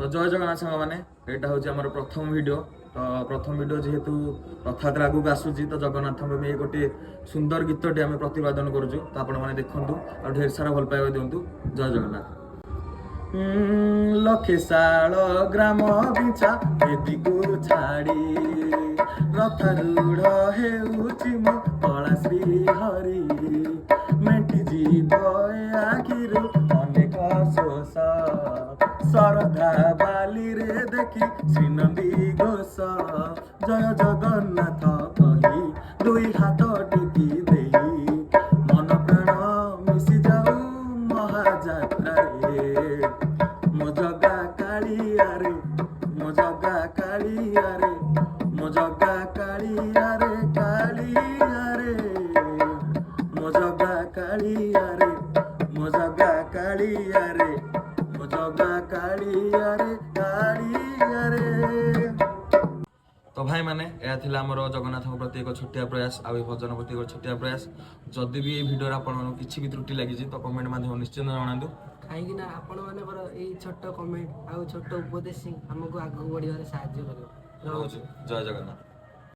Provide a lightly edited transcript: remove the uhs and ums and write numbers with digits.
जय जगन्नाथ सांग मैंने यहाँ हूँ आम प्रथम वीडियो तो प्रथम वीडियो जेहेतु रथयात्रा आगू आसूची तो जगन्नाथ गोटे सुंदर गीतटे आम प्रतिपादन करुचु तो आपण मैंने देखूँ और ढेर सारा भल पाइबा दिंतु जय जगन्नाथ। लखेशाल ग्राम बिछा बेदी को छाड़ी रथारूढ़ हेउची मो कला श्री हरि मेटी जीव आखिरु अनेक शोष शरधा बाली रे देखी श्रीनंदी घोष जय जगन्नाथ कही दुई हाथ टेकी देई मन प्राण मिशि जाऊ महाजात्रा रे मो जगा कालिया रे मो जगा कालिया रे मो जगा कालिया रे कालिया रे मो जगा कालिया रे मो जगा कालिया रे मो जगा कालिया रे कालिया रे। तो भाई मैंने यह आमर जगन्नाथ प्रति एक छोटिया प्रयास आ भजन प्रति एक छोटिया प्रयास जदि भी भिडियो आपन किसी भी त्रुटि लगी तो कमेंट माध्यम निश्चित जनातु कहीं आपण मानकर छोट कमेंट आ छोट उपदेश आमको आगे बढ़िया साहाଯ୍य कर। जय जगन्नाथ।